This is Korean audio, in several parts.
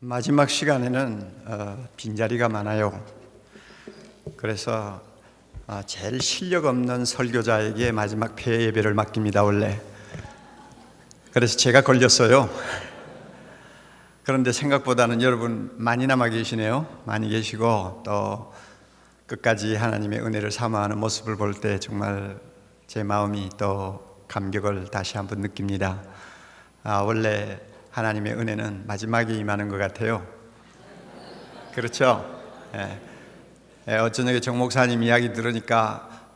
마지막 시간에는 빈자리가 많아요. 그래서 제일 실력 없는 설교자에게 마지막 폐 예배를 맡깁니다, 원래. 그래서 제가 걸렸어요. 그런데 생각보다는 여러분 많이 남아 계시네요. 많이 계시고 또 끝까지 하나님의 은혜를 사모하는 모습을 볼 때 정말 제 마음이 또 감격을 다시 한번 느낍니다. 원래 하나님의 은혜는 마지막에 임하는 것 같아요. 그렇죠? 어쩌녁에 정 목사님 이야기 들으니까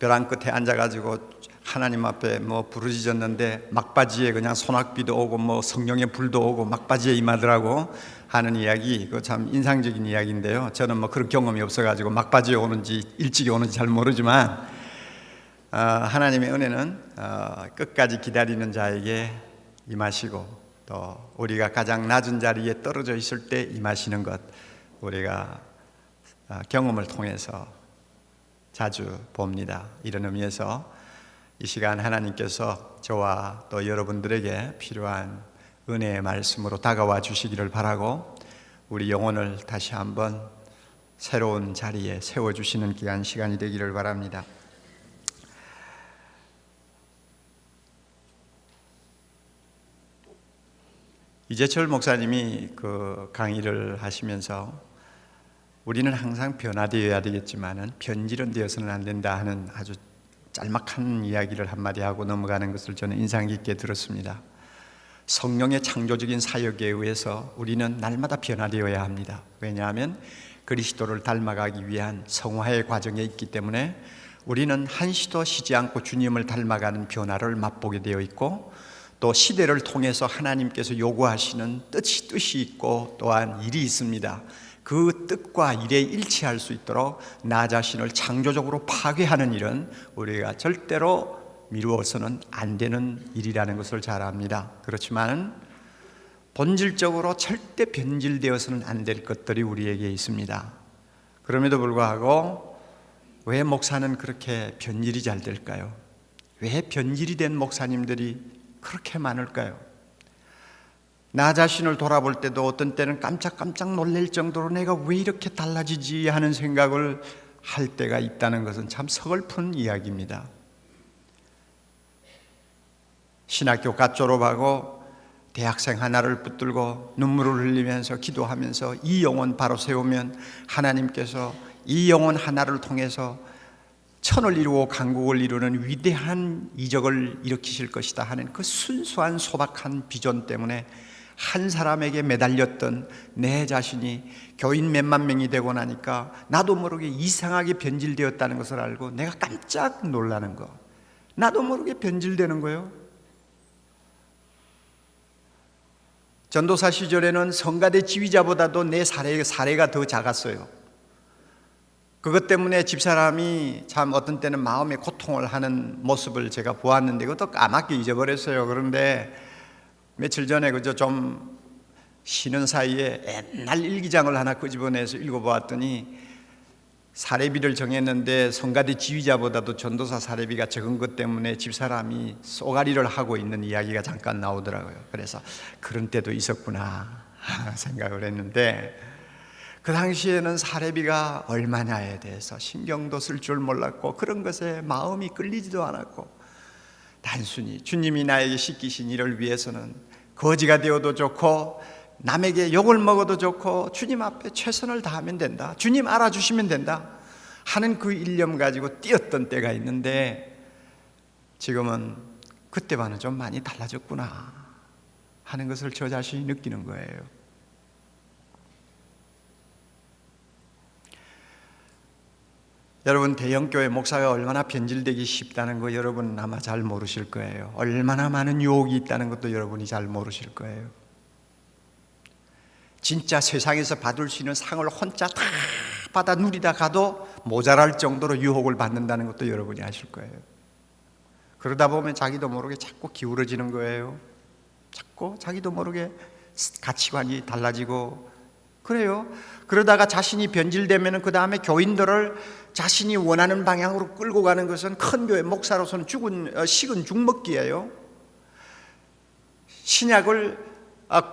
벼랑 끝에 앉아가지고 하나님 앞에 부르짖었는데 막바지에 그냥 소낙비도 오고 성령의 불도 오고 막바지에 임하더라고 하는 이야기, 그거 참 인상적인 이야기인데요. 저는 그런 경험이 없어가지고 막바지에 오는지 일찍이 오는지 잘 모르지만 하나님의 은혜는 끝까지 기다리는 자에게 임하시고 또 우리가 가장 낮은 자리에 떨어져 있을 때 임하시는 것, 우리가 경험을 통해서 자주 봅니다. 이런 의미에서 이 시간 하나님께서 저와 또 여러분들에게 필요한 은혜의 말씀으로 다가와 주시기를 바라고 우리 영혼을 다시 한번 새로운 자리에 세워주시는 귀한 시간이 되기를 바랍니다. 이재철 목사님이 그 강의를 하시면서 우리는 항상 변화되어야 되겠지만은 변질은 되어서는 안 된다 하는 아주 짤막한 이야기를 한마디 하고 넘어가는 것을 저는 인상 깊게 들었습니다. 성령의 창조적인 사역에 의해서 우리는 날마다 변화되어야 합니다. 왜냐하면 그리스도를 닮아가기 위한 성화의 과정에 있기 때문에 우리는 한시도 쉬지 않고 주님을 닮아가는 변화를 맛보게 되어 있고, 또 시대를 통해서 하나님께서 요구하시는 뜻이 있고 또한 일이 있습니다. 그 뜻과 일에 일치할 수 있도록 나 자신을 창조적으로 파괴하는 일은 우리가 절대로 미루어서는 안 되는 일이라는 것을 잘 압니다. 그렇지만 본질적으로 절대 변질되어서는 안 될 것들이 우리에게 있습니다. 그럼에도 불구하고 왜 목사는 그렇게 변질이 잘 될까요? 왜 변질이 된 목사님들이 그렇게 많을까요? 나 자신을 돌아볼 때도 어떤 때는 깜짝깜짝 놀랄 정도로 내가 왜 이렇게 달라지지 하는 생각을 할 때가 있다는 것은 참 서글픈 이야기입니다. 신학교 갓 졸업하고 대학생 하나를 붙들고 눈물을 흘리면서 기도하면서 이 영혼 바로 세우면 하나님께서 이 영혼 하나를 통해서 천을 이루고 강국을 이루는 위대한 이적을 일으키실 것이다 하는 그 순수한 소박한 비전 때문에 한 사람에게 매달렸던 내 자신이 교인 몇만 명이 되고 나니까 나도 모르게 이상하게 변질되었다는 것을 알고 내가 깜짝 놀라는 거, 나도 모르게 변질되는 거예요. 전도사 시절에는 성가대 지휘자보다도 내 사례가 더 작았어요. 그것 때문에 집사람이 참 어떤 때는 마음의 고통을 하는 모습을 제가 보았는데 그것도 까맣게 잊어버렸어요. 그런데 며칠 전에 그저 좀 쉬는 사이에 옛날 일기장을 하나 끄집어내서 읽어보았더니 사례비를 정했는데 성가대 지휘자보다도 전도사 사례비가 적은 것 때문에 집사람이 쏘가리를 하고 있는 이야기가 잠깐 나오더라고요. 그래서 그런 때도 있었구나 생각을 했는데, 그 당시에는 사례비가 얼마냐에 대해서 신경도 쓸 줄 몰랐고 그런 것에 마음이 끌리지도 않았고, 단순히 주님이 나에게 시키신 일을 위해서는 거지가 되어도 좋고 남에게 욕을 먹어도 좋고 주님 앞에 최선을 다하면 된다, 주님 알아주시면 된다 하는 그 일념 가지고 뛰었던 때가 있는데, 지금은 그때와는 좀 많이 달라졌구나 하는 것을 저 자신이 느끼는 거예요. 여러분, 대형교회 목사가 얼마나 변질되기 쉽다는 거 여러분 아마 잘 모르실 거예요. 얼마나 많은 유혹이 있다는 것도 여러분이 잘 모르실 거예요. 진짜 세상에서 받을 수 있는 상을 혼자 다 받아 누리다 가도 모자랄 정도로 유혹을 받는다는 것도 여러분이 아실 거예요. 그러다 보면 자기도 모르게 자꾸 기울어지는 거예요. 자꾸 자기도 모르게 가치관이 달라지고 그래요. 그러다가 자신이 변질되면 그 다음에 교인들을 자신이 원하는 방향으로 끌고 가는 것은 큰 교회 목사로서는 식은 죽먹기예요. 신약을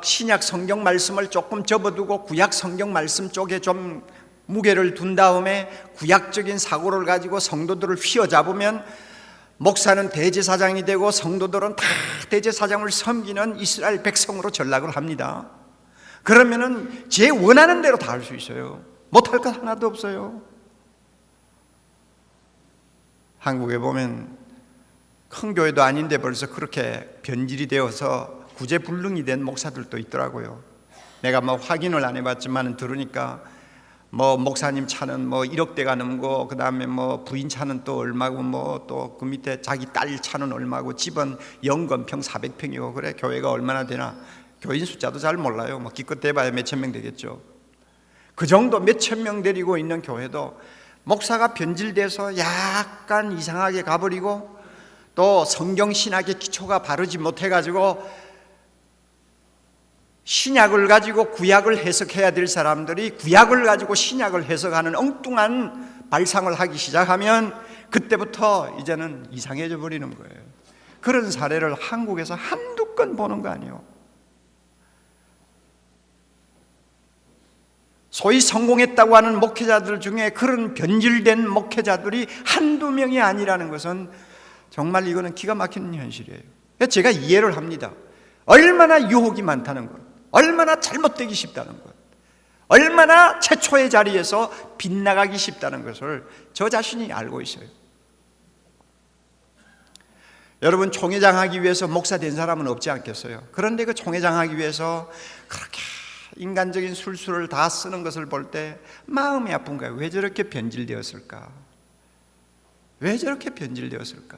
신약 성경 말씀을 조금 접어두고 구약 성경 말씀 쪽에 좀 무게를 둔 다음에 구약적인 사고를 가지고 성도들을 휘어잡으면 목사는 대제사장이 되고 성도들은 다 대제사장을 섬기는 이스라엘 백성으로 전락을 합니다. 그러면은 제 원하는 대로 다 할 수 있어요. 못할 것 하나도 없어요. 한국에 보면 큰 교회도 아닌데 벌써 그렇게 변질이 되어서 구제불능이 된 목사들도 있더라고요. 내가 확인을 안 해봤지만 들으니까 목사님 차는 1억대가 넘고, 그 다음에 부인 차는 또 얼마고, 또 그 밑에 자기 딸 차는 얼마고, 집은 연건평 400평이고, 그래 교회가 얼마나 되나 교인 숫자도 잘 몰라요. 기껏 대봐야 몇천 명 되겠죠. 그 정도 몇천 명 데리고 있는 교회도 목사가 변질돼서 약간 이상하게 가버리고, 또 성경신학의 기초가 바르지 못해가지고 신약을 가지고 구약을 해석해야 될 사람들이 구약을 가지고 신약을 해석하는 엉뚱한 발상을 하기 시작하면 그때부터 이제는 이상해져 버리는 거예요. 그런 사례를 한국에서 한두 건 보는 거 아니에요. 소위 성공했다고 하는 목회자들 중에 그런 변질된 목회자들이 한두 명이 아니라는 것은 정말 이거는 기가 막히는 현실이에요. 제가 이해를 합니다. 얼마나 유혹이 많다는 것, 얼마나 잘못되기 쉽다는 것, 얼마나 최초의 자리에서 빗나가기 쉽다는 것을 저 자신이 알고 있어요. 여러분, 총회장 하기 위해서 목사 된 사람은 없지 않겠어요? 그런데 그 총회장 하기 위해서 그렇게 인간적인 술수를 다 쓰는 것을 볼 때 마음이 아픈 거예요. 왜 저렇게 변질되었을까? 왜 저렇게 변질되었을까?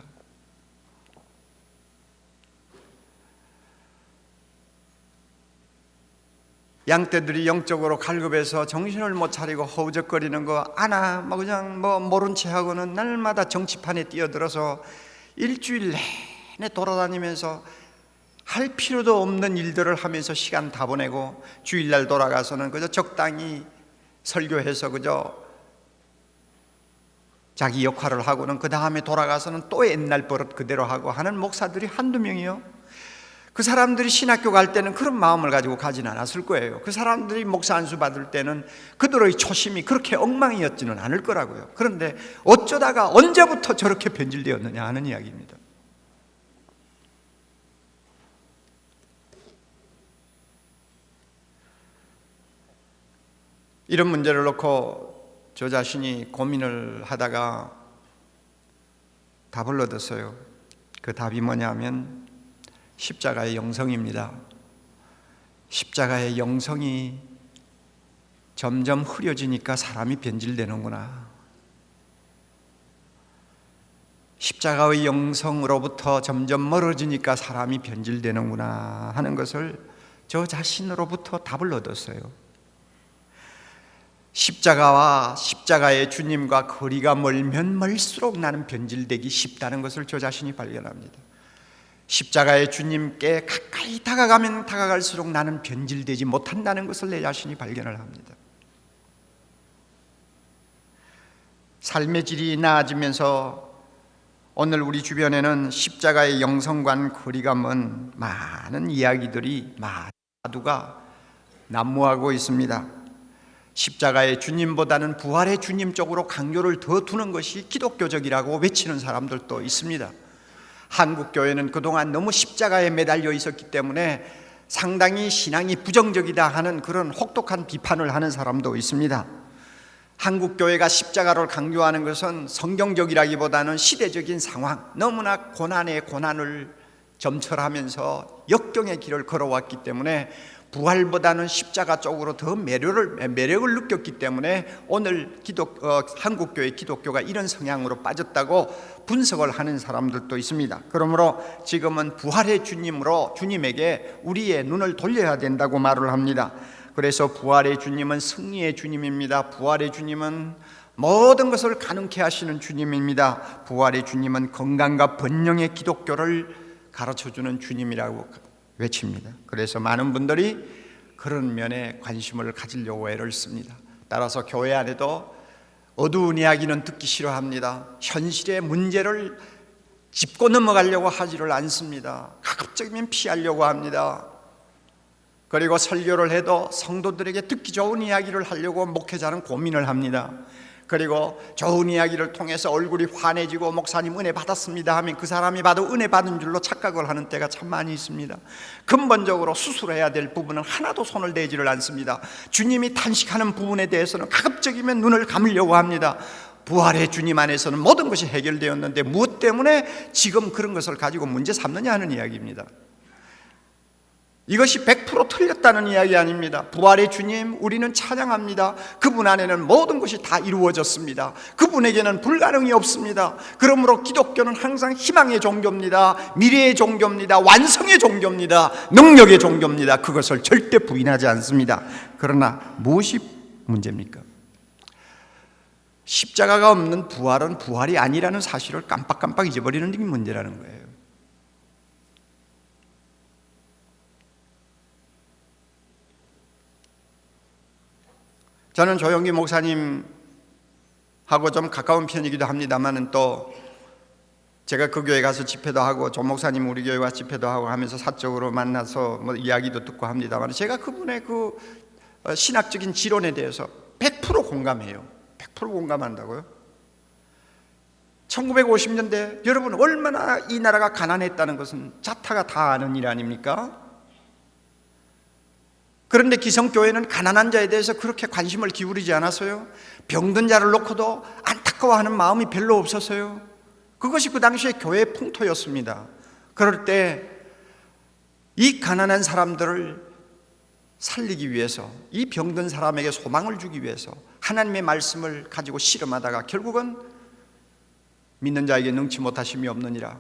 양떼들이 영적으로 갈급해서 정신을 못 차리고 허우적거리는 거 아나 그냥 모른 채 하고는 날마다 정치판에 뛰어들어서 일주일 내내 돌아다니면서 할 필요도 없는 일들을 하면서 시간 다 보내고, 주일날 돌아가서는 그저 적당히 설교해서 그저 자기 역할을 하고는 그 다음에 돌아가서는 또 옛날 버릇 그대로 하고 하는 목사들이 한두 명이요. 그 사람들이 신학교 갈 때는 그런 마음을 가지고 가진 않았을 거예요. 그 사람들이 목사 안수 받을 때는 그들의 초심이 그렇게 엉망이었지는 않을 거라고요. 그런데 어쩌다가 언제부터 저렇게 변질되었느냐 하는 이야기입니다. 이런 문제를 놓고 저 자신이 고민을 하다가 답을 얻었어요. 그 답이 뭐냐면 십자가의 영성입니다. 십자가의 영성이 점점 흐려지니까 사람이 변질되는구나. 십자가의 영성으로부터 점점 멀어지니까 사람이 변질되는구나 하는 것을 저 자신으로부터 답을 얻었어요. 십자가와 십자가의 주님과 거리가 멀면 멀수록 나는 변질되기 쉽다는 것을 저 자신이 발견합니다. 십자가의 주님께 가까이 다가가면 다가갈수록 나는 변질되지 못한다는 것을 내 자신이 발견을 합니다. 삶의 질이 나아지면서 오늘 우리 주변에는 십자가의 영성과 거리가 먼 많은 이야기들이 마두가 난무하고 있습니다. 십자가의 주님보다는 부활의 주님 쪽으로 강조를 더 두는 것이 기독교적이라고 외치는 사람들도 있습니다. 한국 교회는 그동안 너무 십자가에 매달려 있었기 때문에 상당히 신앙이 부정적이다 하는 그런 혹독한 비판을 하는 사람도 있습니다. 한국 교회가 십자가를 강조하는 것은 성경적이라기보다는 시대적인 상황, 너무나 고난에 고난을 점철하면서 역경의 길을 걸어왔기 때문에 부활보다는 십자가 쪽으로 더 매력을 느꼈기 때문에 오늘 한국교회 기독교가 이런 성향으로 빠졌다고 분석을 하는 사람들도 있습니다. 그러므로 지금은 부활의 주님으로 주님에게 우리의 눈을 돌려야 된다고 말을 합니다. 그래서 부활의 주님은 승리의 주님입니다. 부활의 주님은 모든 것을 가능케 하시는 주님입니다. 부활의 주님은 건강과 번영의 기독교를 가르쳐주는 주님이라고 외칩니다. 그래서 많은 분들이 그런 면에 관심을 가지려고 애를 씁니다. 따라서 교회 안에도 어두운 이야기는 듣기 싫어합니다. 현실의 문제를 짚고 넘어가려고 하지를 않습니다. 가급적이면 피하려고 합니다. 그리고 설교를 해도 성도들에게 듣기 좋은 이야기를 하려고 목회자는 고민을 합니다. 그리고 좋은 이야기를 통해서 얼굴이 환해지고 목사님 은혜 받았습니다 하면 그 사람이 봐도 은혜 받은 줄로 착각을 하는 때가 참 많이 있습니다. 근본적으로 수술해야 될 부분은 하나도 손을 대지를 않습니다. 주님이 탄식하는 부분에 대해서는 가급적이면 눈을 감으려고 합니다. 부활의 주님 안에서는 모든 것이 해결되었는데 무엇 때문에 지금 그런 것을 가지고 문제 삼느냐 하는 이야기입니다. 이것이 100% 틀렸다는 이야기 아닙니다. 부활의 주님 우리는 찬양합니다. 그분 안에는 모든 것이 다 이루어졌습니다. 그분에게는 불가능이 없습니다. 그러므로 기독교는 항상 희망의 종교입니다. 미래의 종교입니다. 완성의 종교입니다. 능력의 종교입니다. 그것을 절대 부인하지 않습니다. 그러나 무엇이 문제입니까? 십자가가 없는 부활은 부활이 아니라는 사실을 깜빡깜빡 잊어버리는 게 문제라는 거예요. 저는 조영기 목사님하고 좀 가까운 편이기도 합니다만 또 제가 그 교회 가서 집회도 하고 조 목사님 우리 교회 와서 집회도 하고 하면서 사적으로 만나서 뭐 이야기도 듣고 합니다만 제가 그분의 그 신학적인 지론에 대해서 100% 공감해요. 100% 공감한다고요? 1950년대 여러분 얼마나 이 나라가 가난했다는 것은 자타가 다 아는 일 아닙니까? 그런데 기성교회는 가난한 자에 대해서 그렇게 관심을 기울이지 않았어요. 병든 자를 놓고도 안타까워하는 마음이 별로 없었어요. 그것이 그 당시에 교회의 풍토였습니다. 그럴 때 이 가난한 사람들을 살리기 위해서, 이 병든 사람에게 소망을 주기 위해서 하나님의 말씀을 가지고 씨름하다가 결국은 믿는 자에게 능치 못하심이 없느니라,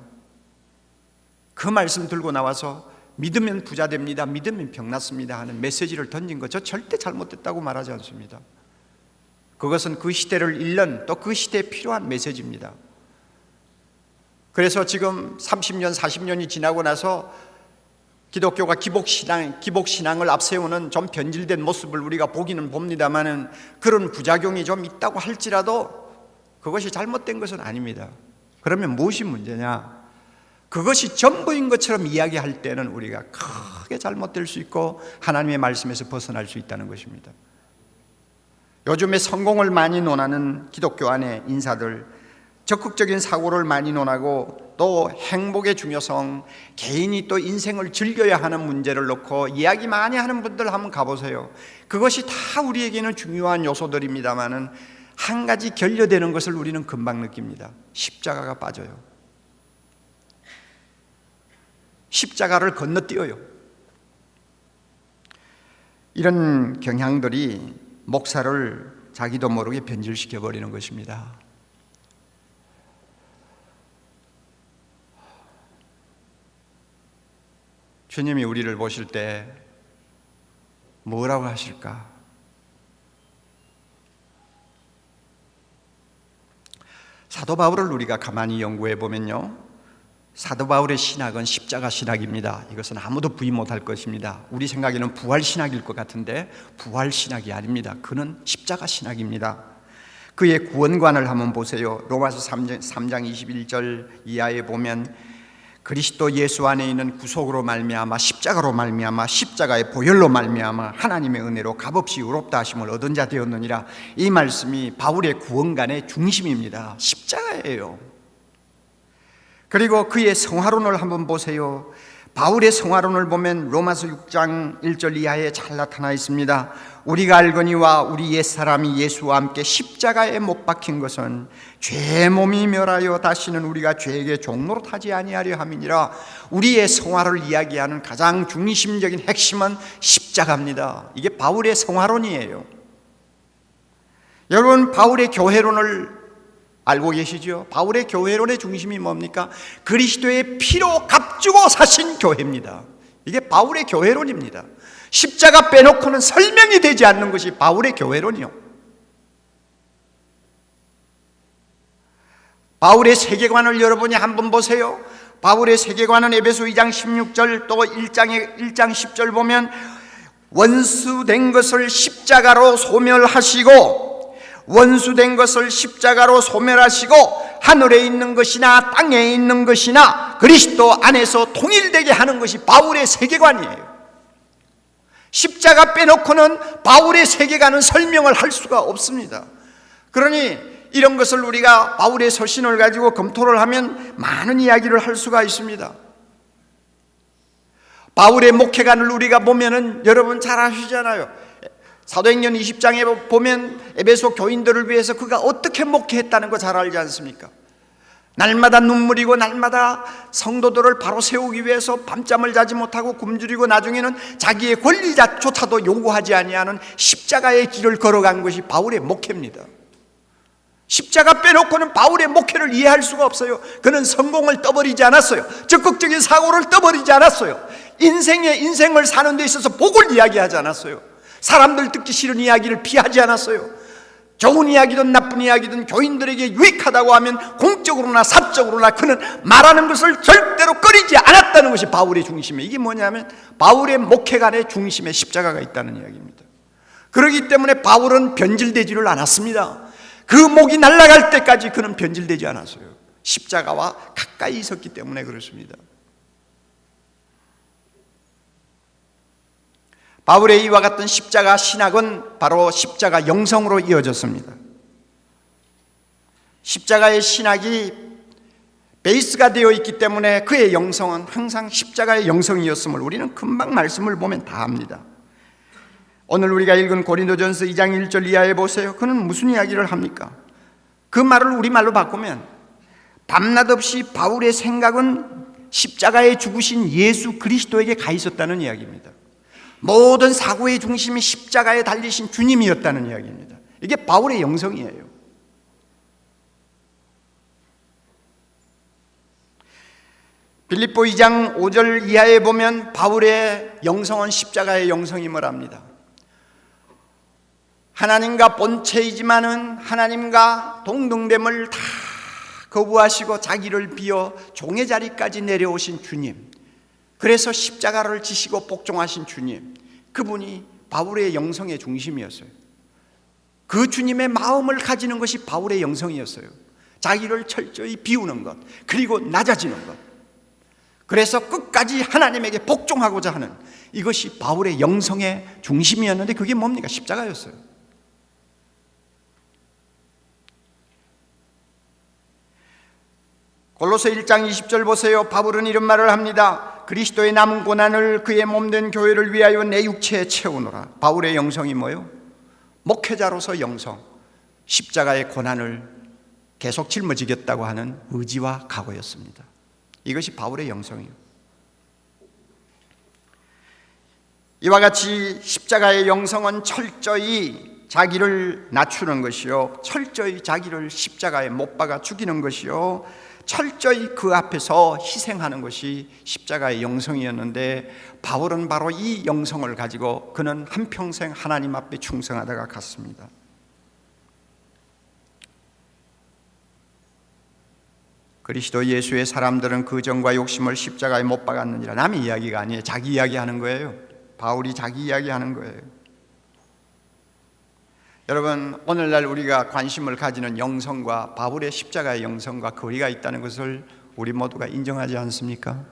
그 말씀 들고 나와서 믿으면 부자 됩니다, 믿으면 병 낫습니다 하는 메시지를 던진 것, 저 절대 잘못됐다고 말하지 않습니다. 그것은 그 시대를 읽는, 또 그 시대에 필요한 메시지입니다. 그래서 지금 30년, 40년이 지나고 나서 기독교가 기복신앙을 앞세우는 좀 변질된 모습을 우리가 보기는 봅니다만 그런 부작용이 좀 있다고 할지라도 그것이 잘못된 것은 아닙니다. 그러면 무엇이 문제냐? 그것이 전부인 것처럼 이야기할 때는 우리가 크게 잘못될 수 있고 하나님의 말씀에서 벗어날 수 있다는 것입니다. 요즘에 성공을 많이 논하는 기독교 안에 인사들, 적극적인 사고를 많이 논하고 또 행복의 중요성, 개인이 또 인생을 즐겨야 하는 문제를 놓고 이야기 많이 하는 분들 한번 가보세요. 그것이 다 우리에게는 중요한 요소들입니다만은 한 가지 결여되는 것을 우리는 금방 느낍니다. 십자가가 빠져요. 십자가를 건너뛰어요. 이런 경향들이 목사를 자기도 모르게 변질시켜 버리는 것입니다. 주님이 우리를 보실 때 뭐라고 하실까? 사도 바울을 우리가 가만히 연구해 보면요, 사도 바울의 신학은 십자가 신학입니다. 이것은 아무도 부인 못할 것입니다. 우리 생각에는 부활 신학일 것 같은데 부활 신학이 아닙니다. 그는 십자가 신학입니다. 그의 구원관을 한번 보세요. 로마서 3장 21절 이하에 보면 그리스도 예수 안에 있는 구속으로 말미암아 십자가로 말미암아 십자가의 보혈로 말미암아 하나님의 은혜로 값없이 의롭다 하심을 얻은 자 되었느니라. 이 말씀이 바울의 구원관의 중심입니다. 십자가예요. 그리고 그의 성화론을 한번 보세요. 바울의 성화론을 보면 로마서 6장 1절 이하에 잘 나타나 있습니다. 우리가 알거니와 우리 옛사람이 예수와 함께 십자가에 못 박힌 것은 죄의 몸이 멸하여 다시는 우리가 죄에게 종노릇하지 아니하려 함이니라. 우리의 성화를 이야기하는 가장 중심적인 핵심은 십자가입니다. 이게 바울의 성화론이에요. 여러분, 바울의 교회론을 알고 계시죠? 바울의 교회론의 중심이 뭡니까? 그리스도의 피로 값주고 사신 교회입니다. 이게 바울의 교회론입니다. 십자가 빼놓고는 설명이 되지 않는 것이 바울의 교회론이요. 바울의 세계관을 여러분이 한번 보세요. 바울의 세계관은 에베소 2장 16절 또 1장 10절 보면 원수된 것을 십자가로 소멸하시고, 원수된 것을 십자가로 소멸하시고 하늘에 있는 것이나 땅에 있는 것이나 그리스도 안에서 통일되게 하는 것이 바울의 세계관이에요. 십자가 빼놓고는 바울의 세계관은 설명을 할 수가 없습니다. 그러니 이런 것을 우리가 바울의 서신을 가지고 검토를 하면 많은 이야기를 할 수가 있습니다. 바울의 목회관을 우리가 보면은 여러분 잘 아시잖아요. 사도행전 20장에 보면 에베소 교인들을 위해서 그가 어떻게 목회했다는 거 잘 알지 않습니까? 날마다 눈물이고 날마다 성도들을 바로 세우기 위해서 밤잠을 자지 못하고 굶주리고 나중에는 자기의 권리조차도 요구하지 아니하는 십자가의 길을 걸어간 것이 바울의 목회입니다. 십자가 빼놓고는 바울의 목회를 이해할 수가 없어요. 그는 성공을 떠버리지 않았어요. 적극적인 사고를 떠버리지 않았어요. 인생을 사는 데 있어서 복을 이야기하지 않았어요. 사람들 듣기 싫은 이야기를 피하지 않았어요. 좋은 이야기든 나쁜 이야기든 교인들에게 유익하다고 하면 공적으로나 사적으로나 그는 말하는 것을 절대로 꺼리지 않았다는 것이 바울의 중심이에요. 이게 뭐냐면 바울의 목회관의 중심에 십자가가 있다는 이야기입니다. 그렇기 때문에 바울은 변질되지를 않았습니다. 그 목이 날아갈 때까지 그는 변질되지 않았어요. 십자가와 가까이 있었기 때문에 그렇습니다. 바울의 이와 같은 십자가 신학은 바로 십자가 영성으로 이어졌습니다. 십자가의 신학이 베이스가 되어 있기 때문에 그의 영성은 항상 십자가의 영성이었음을 우리는 금방 말씀을 보면 다 압니다. 오늘 우리가 읽은 고린도전서 2장 1절 이하에 보세요. 그는 무슨 이야기를 합니까? 그 말을 우리말로 바꾸면 밤낮 없이 바울의 생각은 십자가에 죽으신 예수 그리스도에게 가 있었다는 이야기입니다. 모든 사고의 중심이 십자가에 달리신 주님이었다는 이야기입니다. 이게 바울의 영성이에요. 빌립보 2장 5절 이하에 보면 바울의 영성은 십자가의 영성임을 압니다. 하나님과 본체이지만은 하나님과 동등됨을 다 거부하시고 자기를 비워 종의 자리까지 내려오신 주님, 그래서 십자가를 지시고 복종하신 주님, 그분이 바울의 영성의 중심이었어요. 그 주님의 마음을 가지는 것이 바울의 영성이었어요. 자기를 철저히 비우는 것, 그리고 낮아지는 것, 그래서 끝까지 하나님에게 복종하고자 하는 이것이 바울의 영성의 중심이었는데 그게 뭡니까? 십자가였어요. 골로새 1장 20절 보세요. 바울은 이런 말을 합니다. 그리스도의 남은 고난을 그의 몸된 교회를 위하여 내 육체에 채우노라. 바울의 영성이 뭐예요? 목회자로서 영성, 십자가의 고난을 계속 짊어지겠다고 하는 의지와 각오였습니다. 이것이 바울의 영성이에요. 이와 같이 십자가의 영성은 철저히 자기를 낮추는 것이요, 철저히 자기를 십자가에 못 박아 죽이는 것이요, 철저히 그 앞에서 희생하는 것이 십자가의 영성이었는데 바울은 바로 이 영성을 가지고 그는 한평생 하나님 앞에 충성하다가 갔습니다. 그리스도 예수의 사람들은 그 정과 욕심을 십자가에 못 박았느니라. 남의 이야기가 아니에요. 자기 이야기하는 거예요. 바울이 자기 이야기하는 거예요. 여러분, 오늘날 우리가 관심을 가지는 영성과 바울의 십자가의 영성과 거리가 있다는 것을 우리 모두가 인정하지 않습니까?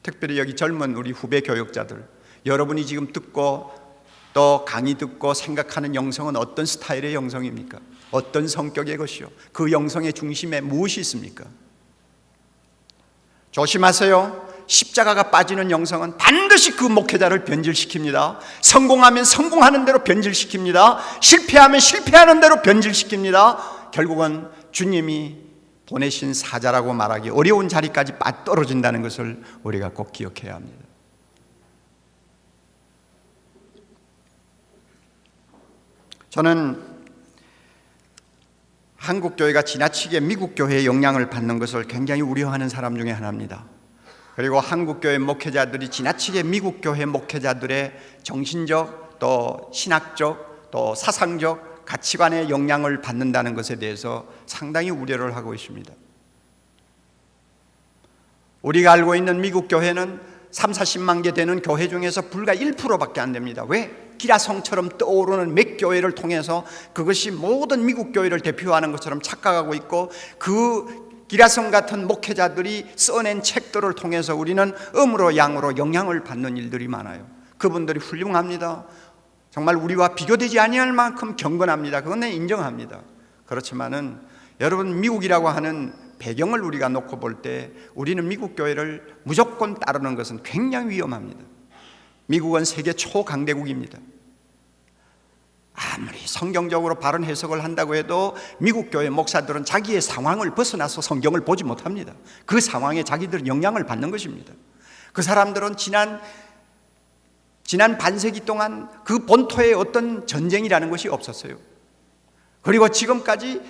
특별히 여기 젊은 우리 후배 교역자들, 여러분이 지금 듣고 또 강의 듣고 생각하는 영성은 어떤 스타일의 영성입니까? 어떤 성격의 것이요? 그 영성의 중심에 무엇이 있습니까? 조심하세요. 십자가가 빠지는 영성은 반드시 그 목회자를 변질시킵니다. 성공하면 성공하는 대로 변질시킵니다. 실패하면 실패하는 대로 변질시킵니다. 결국은 주님이 보내신 사자라고 말하기 어려운 자리까지 떨어진다는 것을 우리가 꼭 기억해야 합니다. 저는 한국교회가 지나치게 미국교회의 영향을 받는 것을 굉장히 우려하는 사람 중에 하나입니다. 그리고 한국교회 목회자들이 지나치게 미국교회 목회자들의 정신적 또 신학적 또 사상적 가치관의 영향을 받는다는 것에 대해서 상당히 우려를 하고 있습니다. 우리가 알고 있는 미국교회는 30-40만 개 되는 교회 중에서 불과 1%밖에 안 됩니다. 왜? 기라성처럼 떠오르는 몇 교회를 통해서 그것이 모든 미국 교회를 대표하는 것처럼 착각하고 있고, 그 기라성 같은 목회자들이 써낸 책들을 통해서 우리는 음으로 양으로 영향을 받는 일들이 많아요. 그분들이 훌륭합니다. 정말 우리와 비교되지 아니할 만큼 경건합니다. 그건 내가 인정합니다. 그렇지만은 여러분, 미국이라고 하는 배경을 우리가 놓고 볼 때 우리는 미국 교회를 무조건 따르는 것은 굉장히 위험합니다. 미국은 세계 초강대국입니다. 아무리 성경적으로 바른 해석을 한다고 해도 미국 교회 목사들은 자기의 상황을 벗어나서 성경을 보지 못합니다. 그 상황에 자기들은 영향을 받는 것입니다. 그 사람들은 지난 반세기 동안 그 본토에 어떤 전쟁이라는 것이 없었어요. 그리고 지금까지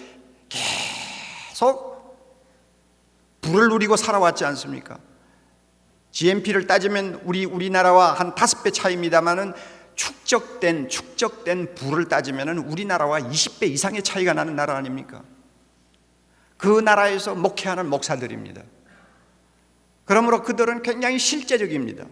계속 부를 누리고 살아왔지 않습니까? GNP를 따지면 우리나라와 한 5배 차이입니다만은 축적된 부를 따지면 우리나라와 20배 이상의 차이가 나는 나라 아닙니까? 그 나라에서 목회하는 목사들입니다. 그러므로 그들은 굉장히 실제적입니다.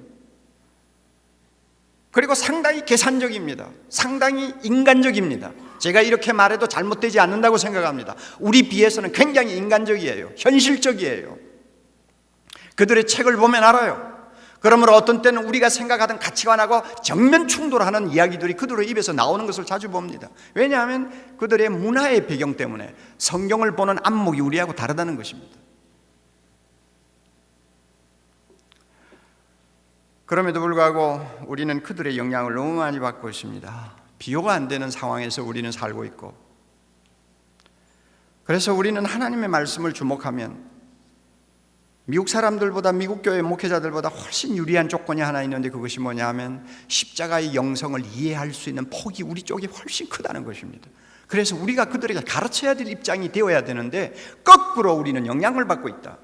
그리고 상당히 계산적입니다. 상당히 인간적입니다. 제가 이렇게 말해도 잘못되지 않는다고 생각합니다. 우리 비해서는 굉장히 인간적이에요. 현실적이에요. 그들의 책을 보면 알아요. 그러므로 어떤 때는 우리가 생각하던 가치관하고 정면 충돌하는 이야기들이 그들의 입에서 나오는 것을 자주 봅니다. 왜냐하면 그들의 문화의 배경 때문에 성경을 보는 안목이 우리하고 다르다는 것입니다. 그럼에도 불구하고 우리는 그들의 영향을 너무 많이 받고 있습니다. 비교가 안 되는 상황에서 우리는 살고 있고, 그래서 우리는 하나님의 말씀을 주목하면 미국 사람들보다, 미국 교회 목회자들보다 훨씬 유리한 조건이 하나 있는데, 그것이 뭐냐 하면 십자가의 영성을 이해할 수 있는 폭이 우리 쪽이 훨씬 크다는 것입니다. 그래서 우리가 그들에게 가르쳐야 될 입장이 되어야 되는데 거꾸로 우리는 영향을 받고 있다.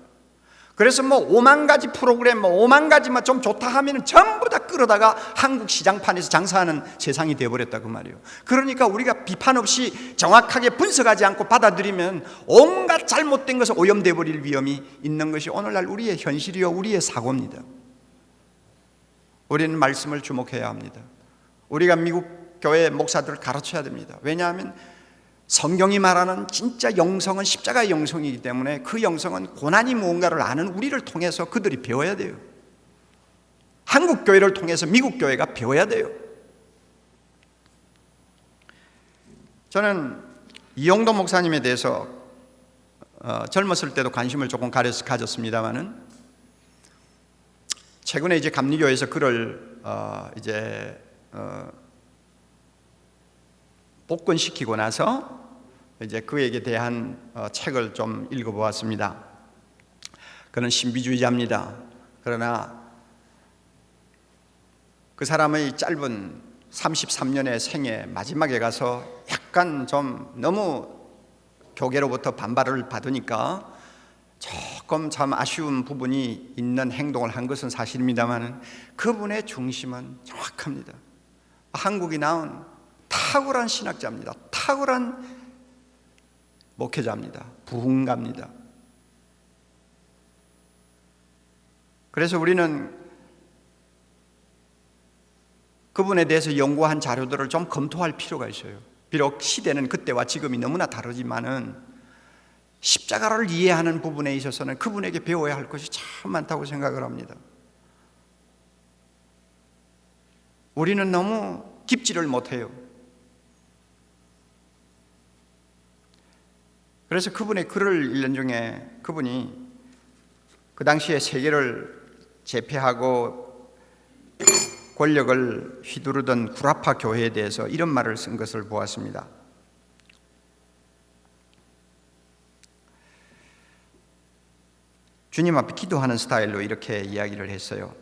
그래서 5만 가지 프로그램, 5만 가지만 좀 좋다 하면 전부 다 끌어다가 한국 시장판에서 장사하는 세상이 되어버렸다 그 말이에요. 그러니까 우리가 비판 없이 정확하게 분석하지 않고 받아들이면 온갖 잘못된 것을 오염되어 버릴 위험이 있는 것이 오늘날 우리의 현실이요, 우리의 사고입니다. 우리는 말씀을 주목해야 합니다. 우리가 미국 교회 목사들을 가르쳐야 됩니다. 왜냐하면 성경이 말하는 진짜 영성은 십자가의 영성이기 때문에 그 영성은 고난이 무언가를 아는 우리를 통해서 그들이 배워야 돼요. 한국 교회를 통해서 미국 교회가 배워야 돼요. 저는 이용도 목사님에 대해서 젊었을 때도 관심을 조금 가졌습니다만은 최근에 이제 감리교에서 그를 복권시키고 나서 이제 그에게 대한 책을 좀 읽어보았습니다. 그는 신비주의자입니다. 그러나 그 사람의 짧은 33년의 생애 마지막에 가서 약간 좀 너무 교계로부터 반발을 받으니까 조금 참 아쉬운 부분이 있는 행동을 한 것은 사실입니다만 그분의 중심은 정확합니다. 한국이 낳은 탁월한 신학자입니다. 탁월한 목회자입니다. 부흥가입니다. 그래서 우리는 그분에 대해서 연구한 자료들을 좀 검토할 필요가 있어요. 비록 시대는 그때와 지금이 너무나 다르지만은 십자가를 이해하는 부분에 있어서는 그분에게 배워야 할 것이 참 많다고 생각을 합니다. 우리는 너무 깊지를 못해요. 그래서 그분의 글을 읽는 중에 그분이 그 당시에 세계를 제패하고 권력을 휘두르던 구라파 교회에 대해서 이런 말을 쓴 것을 보았습니다. 주님 앞에 기도하는 스타일로 이렇게 이야기를 했어요.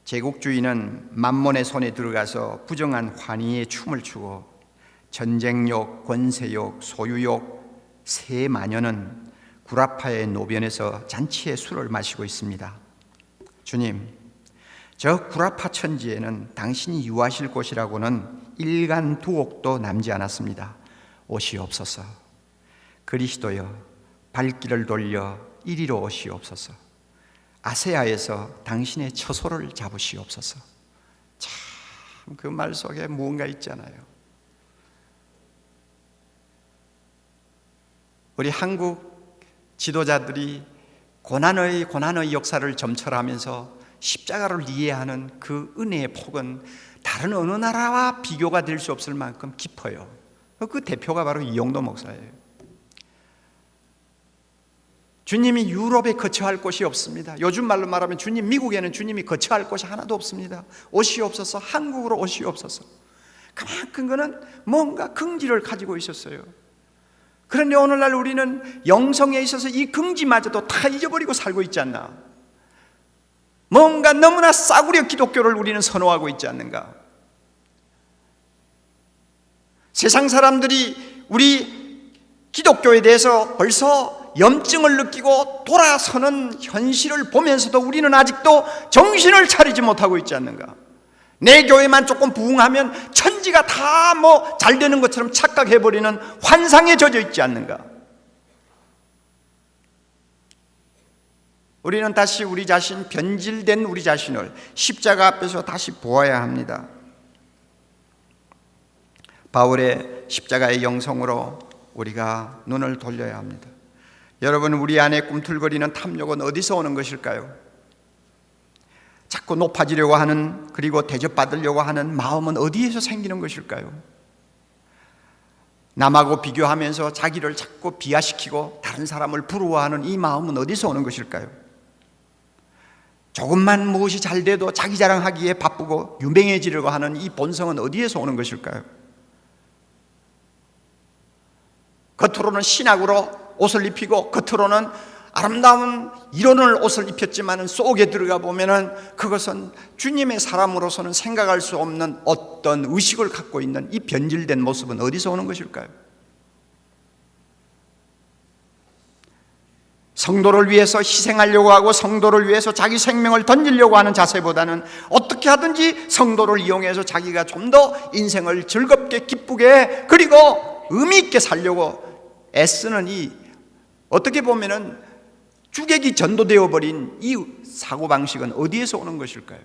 제국주의는 만몬의 손에 들어가서 부정한 환희의 춤을 추고 전쟁욕, 권세욕, 소유욕, 세마녀는 구라파의 노변에서 잔치의 술을 마시고 있습니다. 주님, 저 구라파 천지에는 당신이 유하실 곳이라고는 일간 두옥도 남지 않았습니다. 오시옵소서. 그리스도여, 발길을 돌려 이리로 오시옵소서. 아세아에서 당신의 처소를 잡으시옵소서. 참 그 말 속에 무언가 있잖아요. 우리 한국 지도자들이 고난의 역사를 점철하면서 십자가를 이해하는 그 은혜의 폭은 다른 어느 나라와 비교가 될 수 없을 만큼 깊어요. 그 대표가 바로 이영도 목사예요. 주님이 유럽에 거처할 곳이 없습니다. 요즘 말로 말하면 미국에는 주님이 거처할 곳이 하나도 없습니다. 오시옵소서, 한국으로 오시옵소서. 그만큼 그는 뭔가 긍지를 가지고 있었어요. 그런데 오늘날 우리는 영성에 있어서 이 긍지마저도 다 잊어버리고 살고 있지 않나? 뭔가 너무나 싸구려 기독교를 우리는 선호하고 있지 않는가? 세상 사람들이 우리 기독교에 대해서 벌써 염증을 느끼고 돌아서는 현실을 보면서도 우리는 아직도 정신을 차리지 못하고 있지 않는가? 내 교회만 조금 부흥하면 천지가 다 잘 되는 것처럼 착각해버리는 환상에 젖어 있지 않는가? 우리는 다시 우리 자신, 변질된 우리 자신을 십자가 앞에서 다시 보아야 합니다. 바울의 십자가의 영성으로 우리가 눈을 돌려야 합니다. 여러분, 우리 안에 꿈틀거리는 탐욕은 어디서 오는 것일까요? 자꾸 높아지려고 하는, 그리고 대접받으려고 하는 마음은 어디에서 생기는 것일까요? 남하고 비교하면서 자기를 자꾸 비하시키고 다른 사람을 부러워하는 이 마음은 어디서 오는 것일까요? 조금만 무엇이 잘 돼도 자기 자랑하기에 바쁘고 유명해지려고 하는 이 본성은 어디에서 오는 것일까요? 겉으로는 신학으로 옷을 입히고 겉으로는 아름다운 이론을 옷을 입혔지만 속에 들어가 보면은 그것은 주님의 사람으로서는 생각할 수 없는 어떤 의식을 갖고 있는 이 변질된 모습은 어디서 오는 것일까요? 성도를 위해서 희생하려고 하고 성도를 위해서 자기 생명을 던지려고 하는 자세보다는 어떻게 하든지 성도를 이용해서 자기가 좀 더 인생을 즐겁게 기쁘게 그리고 의미 있게 살려고 애쓰는 이 어떻게 보면은 주객이 전도되어 버린 이 사고방식은 어디에서 오는 것일까요?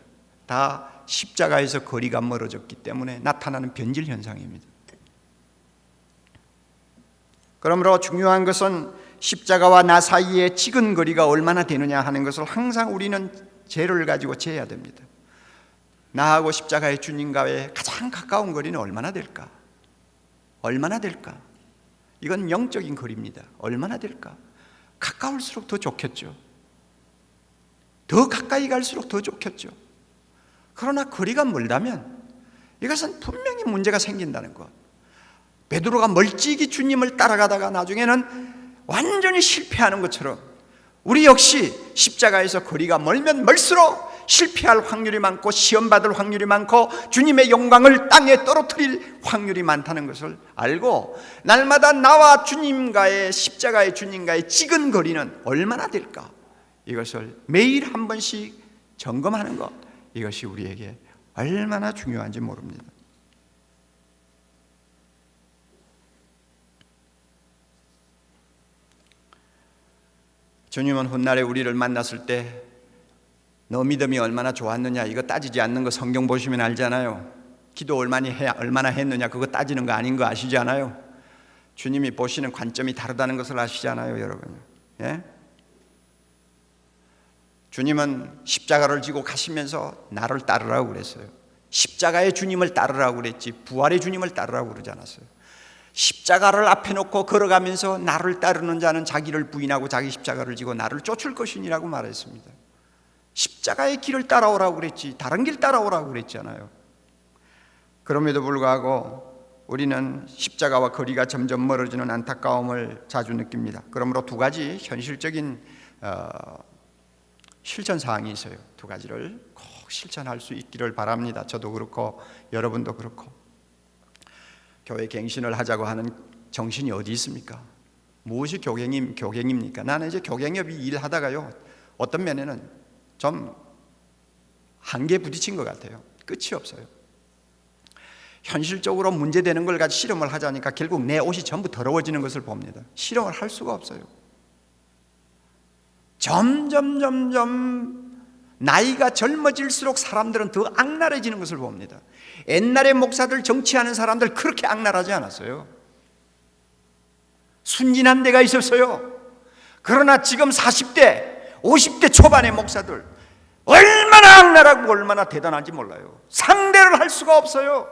다 십자가에서 거리가 멀어졌기 때문에 나타나는 변질 현상입니다. 그러므로 중요한 것은 십자가와 나 사이의 찍은 거리가 얼마나 되느냐 하는 것을 항상 우리는 재를 가지고 재야 됩니다. 나하고 십자가의 주님과의 가장 가까운 거리는 얼마나 될까? 얼마나 될까? 이건 영적인 거리입니다. 얼마나 될까? 가까울수록 더 좋겠죠. 더 가까이 갈수록 더 좋겠죠. 그러나 거리가 멀다면 이것은 분명히 문제가 생긴다는 것. 베드로가 멀찍이 주님을 따라가다가 나중에는 완전히 실패하는 것처럼 우리 역시 십자가에서 거리가 멀면 멀수록 실패할 확률이 많고 시험받을 확률이 많고 주님의 영광을 땅에 떨어뜨릴 확률이 많다는 것을 알고 날마다 나와 주님과의 십자가의 주님과의 찍은 거리는 얼마나 될까? 이것을 매일 한 번씩 점검하는 것, 이것이 우리에게 얼마나 중요한지 모릅니다. 주님은 훗날에 우리를 만났을 때 너 믿음이 얼마나 좋았느냐 이거 따지지 않는 거 성경 보시면 알잖아요. 기도 얼마나 했느냐 그거 따지는 거 아닌 거 아시잖아요. 주님이 보시는 관점이 다르다는 것을 아시잖아요, 여러분. 예? 주님은 십자가를 지고 가시면서 나를 따르라고 그랬어요. 십자가의 주님을 따르라고 그랬지 부활의 주님을 따르라고 그러지 않았어요. 십자가를 앞에 놓고 걸어가면서 나를 따르는 자는 자기를 부인하고 자기 십자가를 지고 나를 쫓을 것이니라고 말했습니다. 십자가의 길을 따라오라고 그랬지 다른 길 따라오라고 그랬잖아요. 그럼에도 불구하고 우리는 십자가와 거리가 점점 멀어지는 안타까움을 자주 느낍니다. 그러므로 두 가지 현실적인 실천사항이 있어요. 두 가지를 꼭 실천할 수 있기를 바랍니다. 저도 그렇고 여러분도 그렇고. 교회 갱신을 하자고 하는 정신이 어디 있습니까? 무엇이 교갱입니까? 나는 이제 교갱협이 일하다가요 어떤 면에는 좀 한계에 부딪힌 것 같아요. 끝이 없어요. 현실적으로 문제되는 걸 가지고 실험을 하자니까 결국 내 옷이 전부 더러워지는 것을 봅니다. 실험을 할 수가 없어요. 점점 나이가 젊어질수록 사람들은 더 악랄해지는 것을 봅니다. 옛날에 목사들 정치하는 사람들 그렇게 악랄하지 않았어요. 순진한 데가 있었어요. 그러나 지금 40대 50대 초반의 목사들 얼마나 나락나락 얼마나 대단한지 몰라요. 상대를 할 수가 없어요.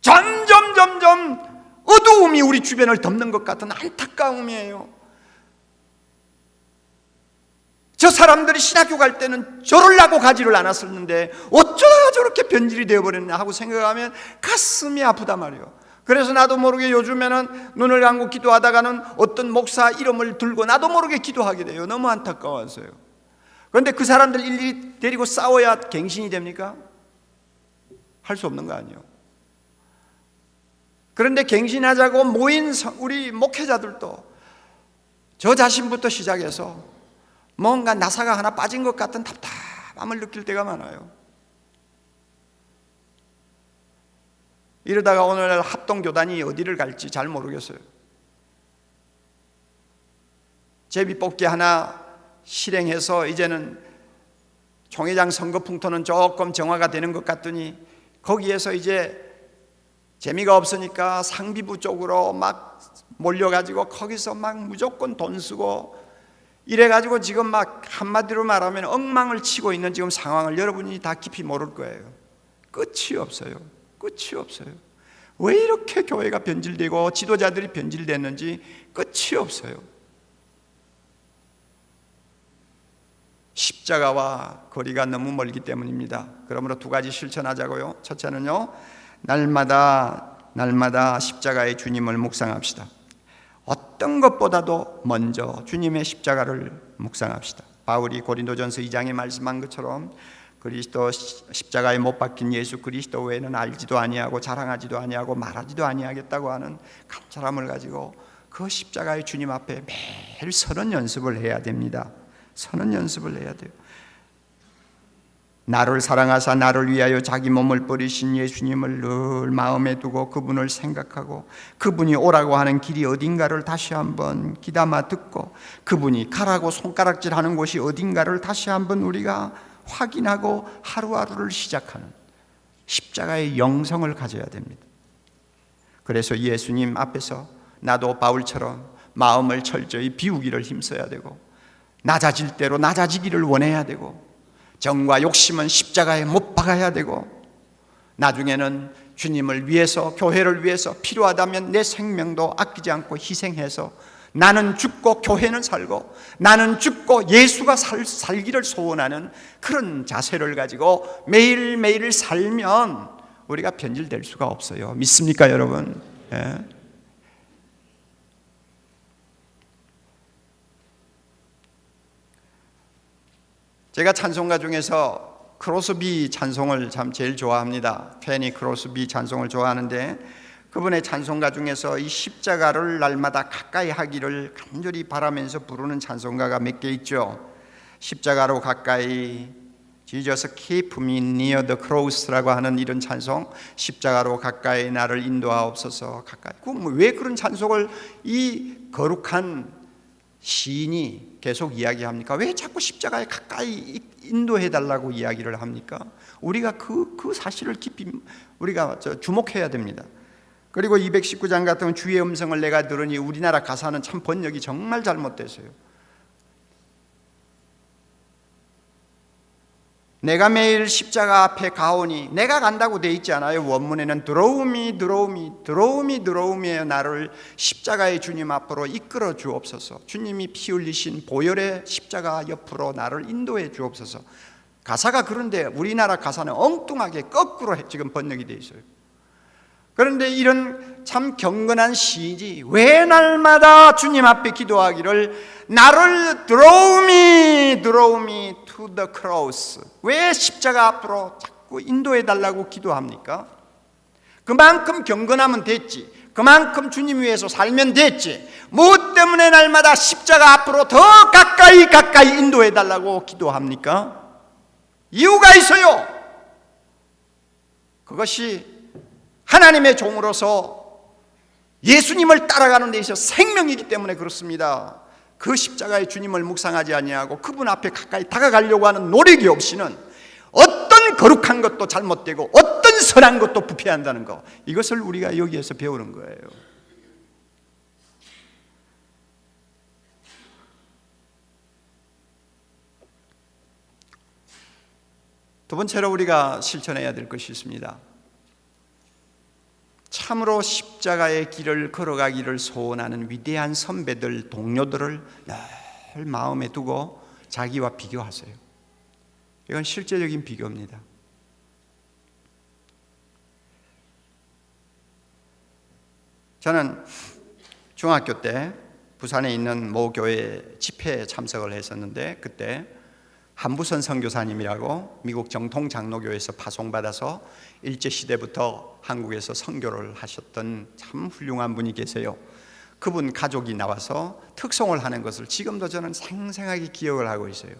점점 어두움이 우리 주변을 덮는 것 같은 안타까움이에요. 저 사람들이 신학교 갈 때는 저러려고 가지를 않았었는데 어쩌다가 저렇게 변질이 되어버렸나 하고 생각하면 가슴이 아프단 말이에요. 그래서 나도 모르게 요즘에는 눈을 감고 기도하다가는 어떤 목사 이름을 들고 나도 모르게 기도하게 돼요. 너무 안타까워서요. 그런데 그 사람들 일일이 데리고 싸워야 갱신이 됩니까? 할 수 없는 거 아니에요. 그런데 갱신하자고 모인 우리 목회자들도 저 자신부터 시작해서 뭔가 나사가 하나 빠진 것 같은 답답함을 느낄 때가 많아요. 이러다가 오늘날 합동교단이 어디를 갈지 잘 모르겠어요. 제비뽑기 하나 실행해서 이제는 총회장 선거 풍토는 조금 정화가 되는 것 같더니 거기에서 이제 재미가 없으니까 상비부 쪽으로 막 몰려가지고 거기서 막 무조건 돈 쓰고 이래가지고 지금 막 한마디로 말하면 엉망을 치고 있는 지금 상황을 여러분이 다 깊이 모를 거예요. 끝이 없어요. 끝이 없어요. 왜 이렇게 교회가 변질되고 지도자들이 변질됐는지 끝이 없어요. 십자가와 거리가 너무 멀기 때문입니다. 그러므로 두 가지 실천하자고요. 첫째는요, 날마다 십자가의 주님을 묵상합시다. 어떤 것보다도 먼저 주님의 십자가를 묵상합시다. 바울이 고린도전서 2장에 말씀한 것처럼 그리스도 십자가에 못 박힌 예수 그리스도 외에는 알지도 아니하고 자랑하지도 아니하고 말하지도 아니하겠다고 하는 간절함을 가지고 그 십자가의 주님 앞에 매일 서는 연습을 해야 됩니다. 서는 연습을 해야 돼요. 나를 사랑하사 나를 위하여 자기 몸을 버리신 예수님을 늘 마음에 두고 그분을 생각하고 그분이 오라고 하는 길이 어딘가를 다시 한번 귀담아 듣고 그분이 가라고 손가락질하는 곳이 어딘가를 다시 한번 우리가 확인하고 하루하루를 시작하는 십자가의 영성을 가져야 됩니다. 그래서 예수님 앞에서 나도 바울처럼 마음을 철저히 비우기를 힘써야 되고 낮아질 대로 낮아지기를 원해야 되고 정과 욕심은 십자가에 못 박아야 되고 나중에는 주님을 위해서 교회를 위해서 필요하다면 내 생명도 아끼지 않고 희생해서 나는 죽고 교회는 살고 나는 죽고 예수가 살기를 소원하는 그런 자세를 가지고 매일매일 살면 우리가 변질될 수가 없어요. 믿습니까 여러분? 예. 제가 찬송가 중에서 크로스비 찬송을 참 제일 좋아합니다. 페니 크로스비 찬송을 좋아하는데 그분의 찬송가 중에서 이 십자가를 날마다 가까이 하기를 간절히 바라면서 부르는 찬송가가 몇 개 있죠. 십자가로 가까이 Jesus keep me near the cross라고 하는 이런 찬송, 십자가로 가까이 나를 인도하옵소서. 가까이. 왜 그런 찬송을 이 거룩한 시인이 계속 이야기합니까? 왜 자꾸 십자가에 가까이 인도해달라고 이야기를 합니까? 우리가 그 사실을 깊이 우리가 주목해야 됩니다. 그리고 219장 같은 주의 음성을 내가 들으니 우리나라 가사는 참 번역이 정말 잘못됐어요. 내가 매일 십자가 앞에 가오니 내가 간다고 돼 있지 않아요. 원문에는 들어오미에 나를 십자가의 주님 앞으로 이끌어 주옵소서. 주님이 피 흘리신 보혈의 십자가 옆으로 나를 인도해 주옵소서. 가사가 그런데 우리나라 가사는 엉뚱하게 거꾸로 지금 번역이 돼 있어요. 그런데 이런 참 경건한 시인이 왜 날마다 주님 앞에 기도하기를 나를 들어오미 to the cross, 왜 십자가 앞으로 자꾸 인도해 달라고 기도합니까? 그만큼 경건하면 됐지, 그만큼 주님 위해서 살면 됐지, 무엇 때문에 날마다 십자가 앞으로 더 가까이 인도해 달라고 기도합니까? 이유가 있어요. 그것이 하나님의 종으로서 예수님을 따라가는 데 있어서 생명이기 때문에 그렇습니다. 그 십자가의 주님을 묵상하지 아니하고 그분 앞에 가까이 다가가려고 하는 노력이 없이는 어떤 거룩한 것도 잘못되고 어떤 선한 것도 부패한다는 것, 이것을 우리가 여기에서 배우는 거예요. 두 번째로 우리가 실천해야 될 것이 있습니다. 참으로 십자가의 길을 걸어가기를 소원하는 위대한 선배들, 동료들을 늘 마음에 두고 자기와 비교하세요. 이건 실제적인 비교입니다. 저는 중학교 때 부산에 있는 모 교회 집회에 참석을 했었는데, 그때 한부선 선교사님이라고 미국 정통 장로교회에서 파송받아서 일제시대부터 한국에서 선교를 하셨던 참 훌륭한 분이 계세요. 그분 가족이 나와서 특송을 하는 것을 지금도 저는 생생하게 기억을 하고 있어요.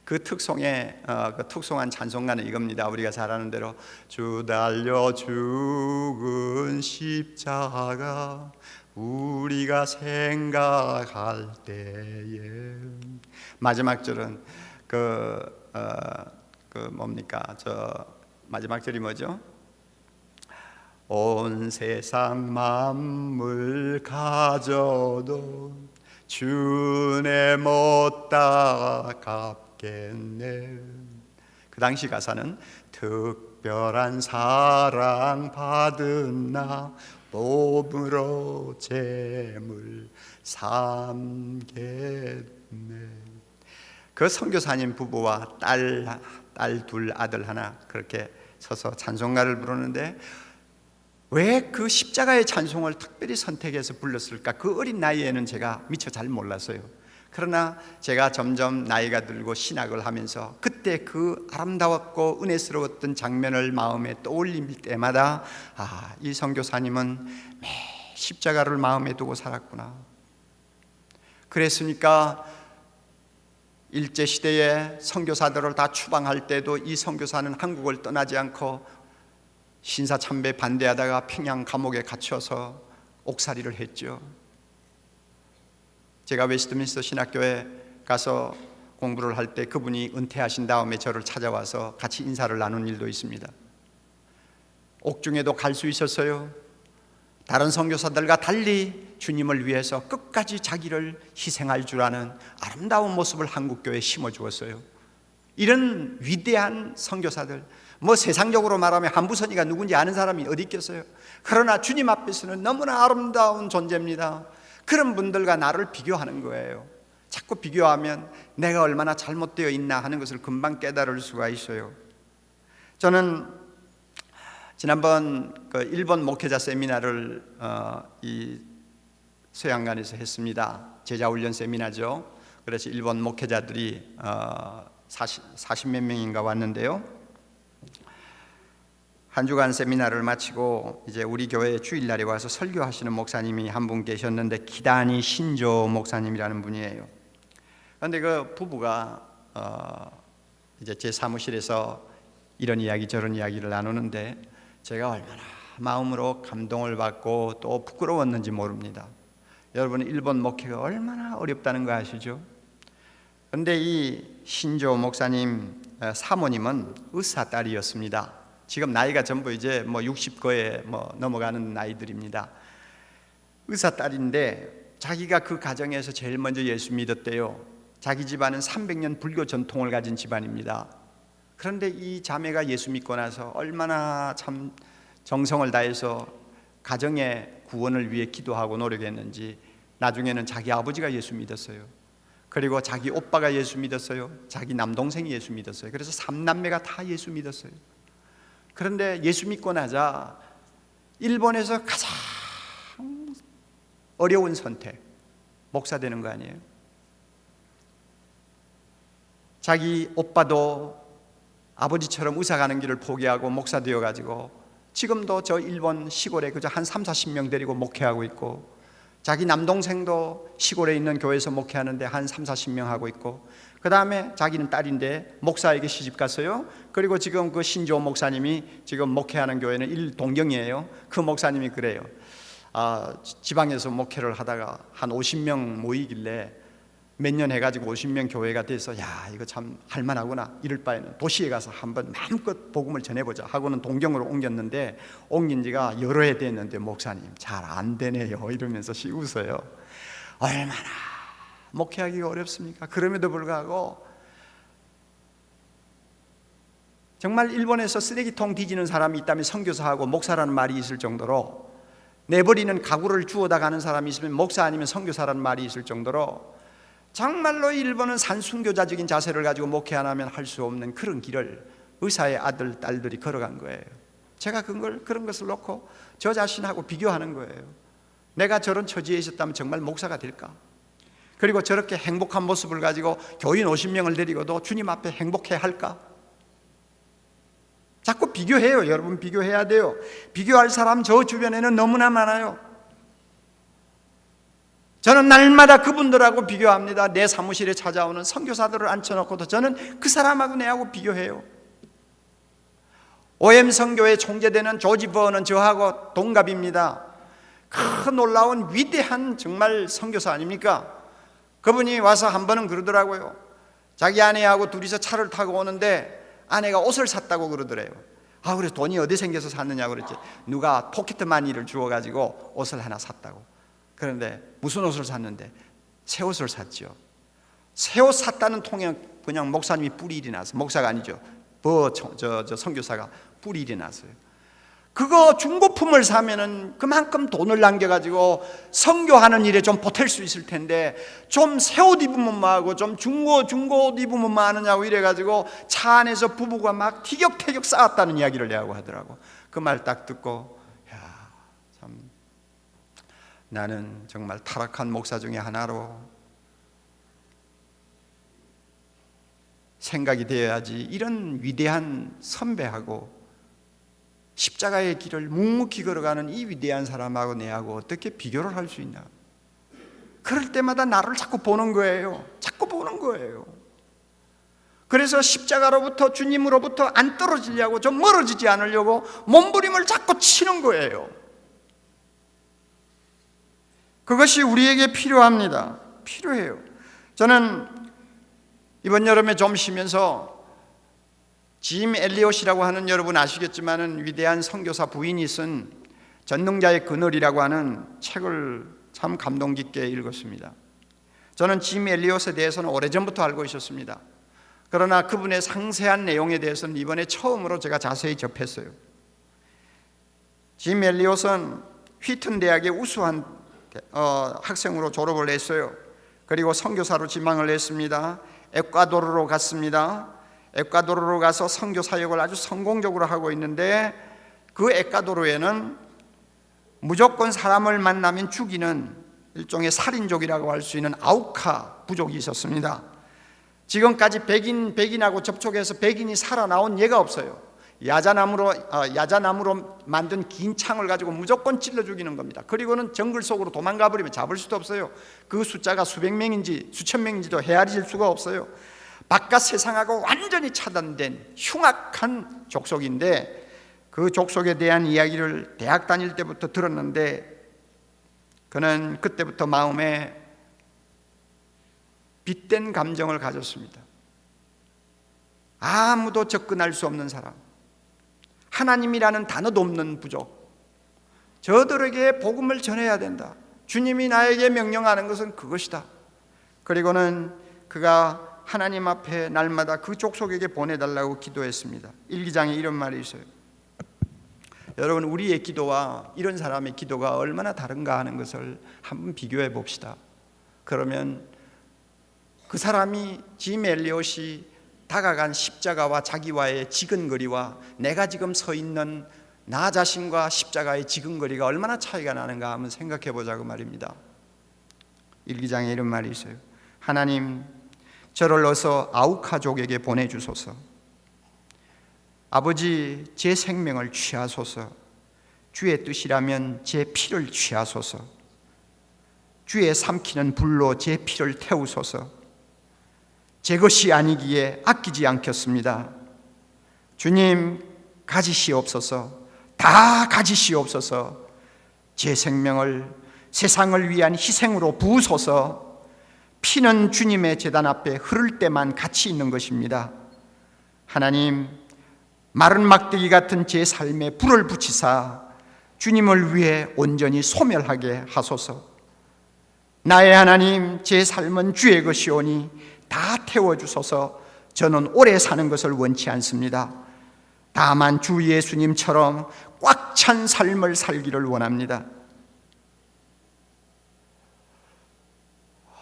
그 특송의 그 특송한 찬송가는 이겁니다. 우리가 잘 아는 대로 주 달려 죽은 십자가 우리가 생각할 때에, 마지막 절은 마지막 절이 뭐죠? 온 세상 만물 가져도 주내 못다 갚겠네. 그 당시 가사는 특별한 사랑 받은 나 몸으로 재물 삼겠네. 그 선교사님 부부와 딸 둘, 아들 하나 그렇게 서서 찬송가를 부르는데, 왜 그 십자가의 찬송을 특별히 선택해서 불렀을까? 그 어린 나이에는 제가 미처 잘 몰랐어요. 그러나 제가 점점 나이가 들고 신학을 하면서 그때 그 아름다웠고 은혜스러웠던 장면을 마음에 떠올릴 때마다 이 선교사님은 매 십자가를 마음에 두고 살았구나. 그랬으니까 일제시대에 선교사들을 다 추방할 때도 이 선교사는 한국을 떠나지 않고 신사참배 반대하다가 평양 감옥에 갇혀서 옥살이를 했죠. 제가 웨스트민스터 신학교에 가서 공부를 할 때 그분이 은퇴하신 다음에 저를 찾아와서 같이 인사를 나눈 일도 있습니다. 옥중에도 갈 수 있었어요. 다른 선교사들과 달리 주님을 위해서 끝까지 자기를 희생할 줄 아는 아름다운 모습을 한국교회에 심어주었어요. 이런 위대한 선교사들, 세상적으로 말하면 한부선이가 누군지 아는 사람이 어디 있겠어요? 그러나 주님 앞에서는 너무나 아름다운 존재입니다. 그런 분들과 나를 비교하는 거예요. 자꾸 비교하면 내가 얼마나 잘못되어 있나 하는 것을 금방 깨달을 수가 있어요. 저는 지난번 일본 목회자 세미나를 이 서양관에서 했습니다. 제자훈련 세미나죠. 그래서 일본 목회자들이 40몇 명인가 왔는데요. 한 주간 세미나를 마치고 이제 우리 교회 주일날에 와서 설교하시는 목사님이 한 분 계셨는데, 기다니 신조 목사님이라는 분이에요. 그런데 그 부부가 이제 제 사무실에서 이런 이야기 저런 이야기를 나누는데, 제가 얼마나 마음으로 감동을 받고 또 부끄러웠는지 모릅니다. 여러분, 일본 목회가 얼마나 어렵다는 거 아시죠? 그런데 이 신조 목사님 사모님은 의사 딸이었습니다. 지금 나이가 전부 이제 60거에 넘어가는 나이들입니다. 의사 딸인데 자기가 그 가정에서 제일 먼저 예수 믿었대요. 자기 집안은 300년 불교 전통을 가진 집안입니다. 그런데 이 자매가 예수 믿고 나서 얼마나 참 정성을 다해서 가정의 구원을 위해 기도하고 노력했는지, 나중에는 자기 아버지가 예수 믿었어요. 그리고 자기 오빠가 예수 믿었어요. 자기 남동생이 예수 믿었어요. 그래서 3남매가 다 예수 믿었어요. 그런데 예수 믿고 나자 일본에서 가장 어려운 선택, 목사 되는 거 아니에요? 자기 오빠도 아버지처럼 의사 가는 길을 포기하고 목사 되어가지고 지금도 저 일본 시골에 그저 한 30-40명 데리고 목회하고 있고, 자기 남동생도 시골에 있는 교회에서 목회하는데 한 30-40명 하고 있고, 그 다음에 자기는 딸인데 목사에게 시집 갔어요. 그리고 지금 그 신조 목사님이 지금 목회하는 교회는 일동경이에요. 그 목사님이 그래요. 지방에서 목회를 하다가 한 50명 모이길래 몇 년 해가지고 50명 교회가 돼서, 야, 이거 참 할만하구나, 이럴 바에는 도시에 가서 한번 마음껏 복음을 전해보자 하고는 동경으로 옮겼는데, 옮긴 지가 여러 해 됐는데 목사님 잘 안 되네요 이러면서 웃어요. 얼마나 목회하기가 어렵습니까? 그럼에도 불구하고 정말 일본에서 쓰레기통 뒤지는 사람이 있다면 선교사하고 목사라는 말이 있을 정도로, 내버리는 가구를 주워다 가는 사람이 있으면 목사 아니면 선교사라는 말이 있을 정도로 정말로 일본은 산순교자적인 자세를 가지고 목회 안 하면 할 수 없는 그런 길을 의사의 아들, 딸들이 걸어간 거예요. 제가 그런 것을 놓고 저 자신하고 비교하는 거예요. 내가 저런 처지에 있었다면 정말 목사가 될까? 그리고 저렇게 행복한 모습을 가지고 교인 50명을 데리고도 주님 앞에 행복해 할까? 자꾸 비교해요. 여러분, 비교해야 돼요. 비교할 사람 저 주변에는 너무나 많아요. 저는 날마다 그분들하고 비교합니다. 내 사무실에 찾아오는 선교사들을 앉혀놓고도 저는 그 사람하고 내하고 비교해요. OM 선교의 총재되는 조지 버는 저하고 동갑입니다. 큰 놀라운 위대한 정말 선교사 아닙니까? 그분이 와서 한 번은 그러더라고요. 자기 아내하고 둘이서 차를 타고 오는데 아내가 옷을 샀다고 그러더래요. 그래서 돈이 어디 생겨서 샀느냐고 그랬지. 누가 포켓마니를 주워가지고 옷을 하나 샀다고. 그런데 무슨 옷을 샀는데 새 옷을 샀죠. 새 옷 샀다는 통에 그냥 목사님이 뿔이 일이 났어요. 목사가 아니죠. 저 선교사가 뿔이 일이 났어요. 그거 중고품을 사면은 그만큼 돈을 남겨가지고 선교하는 일에 좀 보탤 수 있을 텐데, 좀 새 옷 입으면 뭐하고 좀 중고 옷 입으면 뭐 하느냐고 이래가지고 차 안에서 부부가 막 티격태격 싸웠다는 이야기를 내하고 하더라고. 그 말 딱 듣고, 야, 참 나는 정말 타락한 목사 중에 하나로 생각이 되어야지. 이런 위대한 선배하고 십자가의 길을 묵묵히 걸어가는 이 위대한 사람하고 내하고 어떻게 비교를 할 수 있나? 그럴 때마다 나를 자꾸 보는 거예요. 자꾸 보는 거예요. 그래서 십자가로부터, 주님으로부터 안 떨어지려고, 좀 멀어지지 않으려고 몸부림을 자꾸 치는 거예요. 그것이 우리에게 필요합니다. 필요해요. 저는 이번 여름에 좀 쉬면서 짐 엘리엇이라고 하는, 여러분 아시겠지만은 위대한 선교사 부인이 쓴 전능자의 그늘이라고 하는 책을 참 감동 깊게 읽었습니다. 저는 짐 엘리엇에 대해서는 오래전부터 알고 있었습니다. 그러나 그분의 상세한 내용에 대해서는 이번에 처음으로 제가 자세히 접했어요. 짐 엘리엇은 휘튼 대학의 우수한 학생으로 졸업을 했어요. 그리고 선교사로 지망을 했습니다. 에콰도르로 갔습니다. 에콰도르로 가서 선교 사역을 아주 성공적으로 하고 있는데, 그 에콰도르에는 무조건 사람을 만나면 죽이는 일종의 살인족이라고 할 수 있는 아우카 부족이 있었습니다. 지금까지 백인하고 접촉해서 백인이 살아나온 예가 없어요. 야자나무로 만든 긴 창을 가지고 무조건 찔러 죽이는 겁니다. 그리고는 정글 속으로 도망가 버리면 잡을 수도 없어요. 그 숫자가 수백 명인지 수천 명인지도 헤아릴 수가 없어요. 바깥 세상하고 완전히 차단된 흉악한 족속인데, 그 족속에 대한 이야기를 대학 다닐 때부터 들었는데, 그는 그때부터 마음에 빗된 감정을 가졌습니다. 아무도 접근할 수 없는 사람, 하나님이라는 단어도 없는 부족, 저들에게 복음을 전해야 된다. 주님이 나에게 명령하는 것은 그것이다. 그리고는 그가 하나님 앞에 날마다 그 족속에게 보내달라고 기도했습니다. 일기장에 이런 말이 있어요. 여러분, 우리의 기도와 이런 사람의 기도가 얼마나 다른가 하는 것을 한번 비교해 봅시다. 그러면 그 사람이, 짐 엘리엇이 다가간 십자가와 자기와의 지근거리와 내가 지금 서 있는 나 자신과 십자가의 지근거리가 얼마나 차이가 나는가 한번 생각해 보자고 말입니다. 일기장에 이런 말이 있어요. 하나님, 저를 어서 아우카족에게 보내주소서. 아버지, 제 생명을 취하소서. 주의 뜻이라면 제 피를 취하소서. 주의 삼키는 불로 제 피를 태우소서. 제 것이 아니기에 아끼지 않겠습니다. 주님, 가지시옵소서. 다 가지시옵소서. 제 생명을 세상을 위한 희생으로 부으소서. 피는 주님의 제단 앞에 흐를 때만 가치 있는 것입니다. 하나님, 마른 막대기 같은 제 삶에 불을 붙이사 주님을 위해 온전히 소멸하게 하소서. 나의 하나님, 제 삶은 주의 것이오니 다 태워주소서. 저는 오래 사는 것을 원치 않습니다. 다만 주 예수님처럼 꽉 찬 삶을 살기를 원합니다.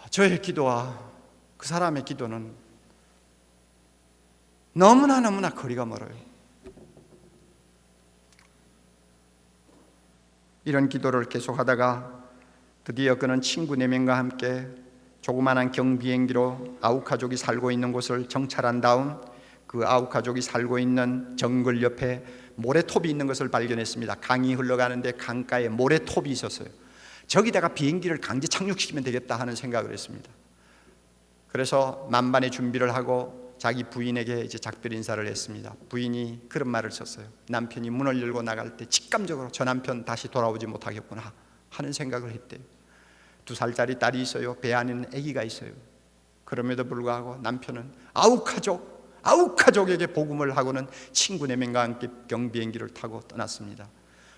저의 기도와 그 사람의 기도는 너무나 거리가 멀어요. 이런 기도를 계속하다가 드디어 그는 친구 4명과 함께 조그만한 경비행기로 아우카족이 살고 있는 곳을 정찰한 다음 그 아우카족이 살고 있는 정글 옆에 모래톱이 있는 것을 발견했습니다. 강이 흘러가는데 강가에 모래톱이 있었어요. 저기다가 비행기를 강제 착륙시키면 되겠다 하는 생각을 했습니다. 그래서 만반의 준비를 하고 자기 부인에게 이제 작별 인사를 했습니다. 부인이 그런 말을 썼어요. 남편이 문을 열고 나갈 때 직감적으로 저 남편 다시 돌아오지 못하겠구나 하는 생각을 했대요. 2살짜리 딸이 있어요. 배 안에는 아기가 있어요. 그럼에도 불구하고 남편은 아우카족에게 복음을 하고는 친구 4명과 함께 경비행기를 타고 떠났습니다.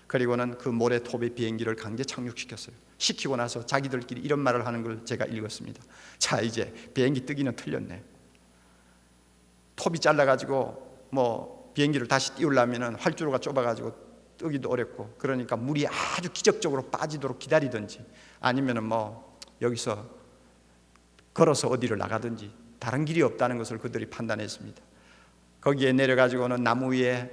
그리고는 그 모래톱의 비행기를 강제 착륙시켰어요. 시키고 나서 자기들끼리 이런 말을 하는 걸 제가 읽었습니다. 자, 이제 비행기 뜨기는 틀렸네. 톱이 잘라가지고 비행기를 다시 띄우려면 활주로가 좁아가지고 뜨기도 어렵고, 그러니까 물이 아주 기적적으로 빠지도록 기다리든지 아니면은 여기서 걸어서 어디를 나가든지 다른 길이 없다는 것을 그들이 판단했습니다. 거기에 내려가지고는 나무 위에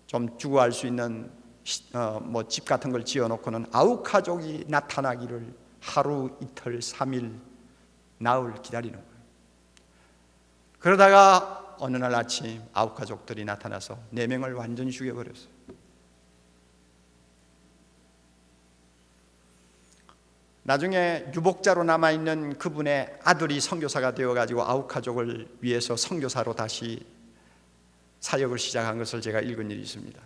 좀 주거할 수 있는 집 같은 걸 지어놓고는 아우카족이 나타나기를 하루, 이틀, 3일, 나흘 기다리는 거예요. 그러다가 어느 날 아침 아우카족들이 나타나서 4명을 완전히 죽여버렸어요. 나중에 유복자로 남아있는 그분의 아들이 선교사가 되어가지고 아우카족을 위해서 선교사로 다시 사역을 시작한 것을 제가 읽은 일이 있습니다.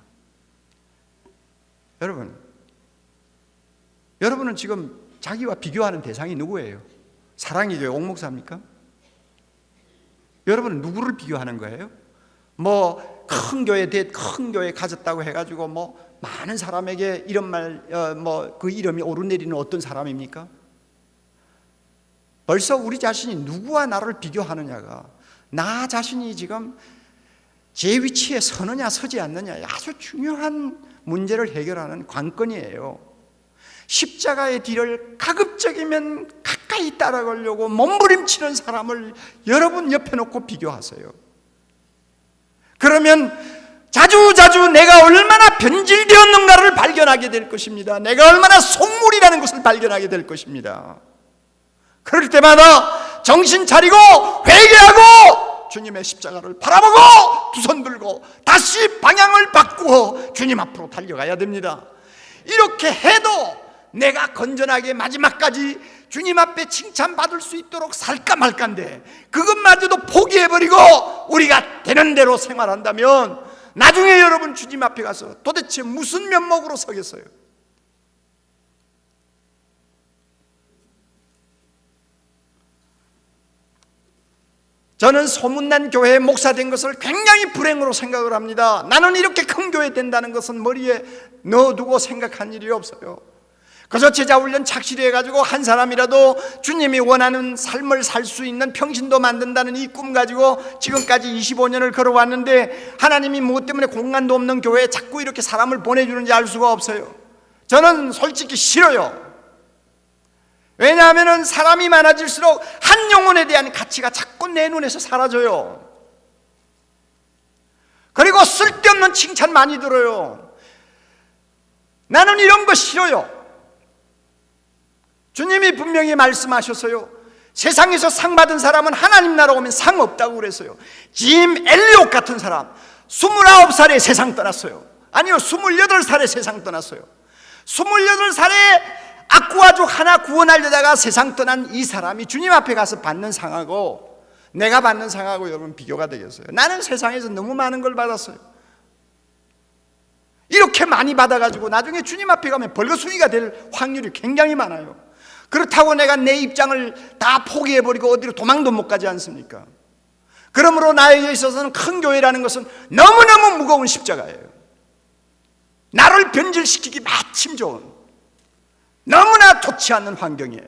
여러분은 지금 자기와 비교하는 대상이 누구예요? 사랑의 교회 옥목사입니까? 여러분은 누구를 비교하는 거예요? 큰 교회 가졌다고 해가지고 많은 사람에게 이런 그 이름이 오르내리는 어떤 사람입니까? 벌써 우리 자신이 누구와 나를 비교하느냐가 나 자신이 지금 제 위치에 서느냐 서지 않느냐 아주 중요한 문제를 해결하는 관건이에요. 십자가의 뒤를 가급적이면 가까이 따라가려고 몸부림치는 사람을 여러분 옆에 놓고 비교하세요. 그러면 자주 내가 얼마나 변질되었는가를 발견하게 될 것입니다. 내가 얼마나 속물이라는 것을 발견하게 될 것입니다. 그럴 때마다 정신 차리고 회개하고 주님의 십자가를 바라보고 두 손 들고 다시 방향을 바꾸어 주님 앞으로 달려가야 됩니다. 이렇게 해도 내가 건전하게 마지막까지 주님 앞에 칭찬받을 수 있도록 살까 말까인데 그것마저도 포기해버리고 우리가 되는 대로 생활한다면 나중에 여러분 주님 앞에 가서 도대체 무슨 면목으로 서겠어요? 저는 소문난 교회에 목사 된 것을 굉장히 불행으로 생각을 합니다. 나는 이렇게 큰 교회 된다는 것은 머리에 넣어두고 생각한 일이 없어요. 그래서 제자훈련 착실히 해가지고 한 사람이라도 주님이 원하는 삶을 살 수 있는 평신도 만든다는 이 꿈 가지고 지금까지 25년을 걸어왔는데 하나님이 무엇 때문에 공간도 없는 교회에 자꾸 이렇게 사람을 보내주는지 알 수가 없어요. 저는 솔직히 싫어요. 왜냐하면 사람이 많아질수록 한 영혼에 대한 가치가 자꾸 내 눈에서 사라져요. 그리고 쓸데없는 칭찬 많이 들어요. 나는 이런 거 싫어요. 주님이 분명히 말씀하셨어요. 세상에서 상 받은 사람은 하나님 나라 오면 상 없다고 그랬어요. 짐 엘리옥 같은 사람 29살에 세상 떠났어요. 아니요, 28살에 세상 떠났어요. 28살에 악구가족 하나 구원하려다가 세상 떠난 이 사람이 주님 앞에 가서 받는 상하고 내가 받는 상하고 여러분 비교가 되겠어요? 나는 세상에서 너무 많은 걸 받았어요. 이렇게 많이 받아가지고 나중에 주님 앞에 가면 벌거숭이가 될 확률이 굉장히 많아요. 그렇다고 내가 내 입장을 다 포기해버리고 어디로 도망도 못 가지 않습니까? 그러므로 나에게 있어서는 큰 교회라는 것은 너무너무 무거운 십자가예요. 나를 변질시키기 마침 좋은 너무나 좋지 않는 환경이에요.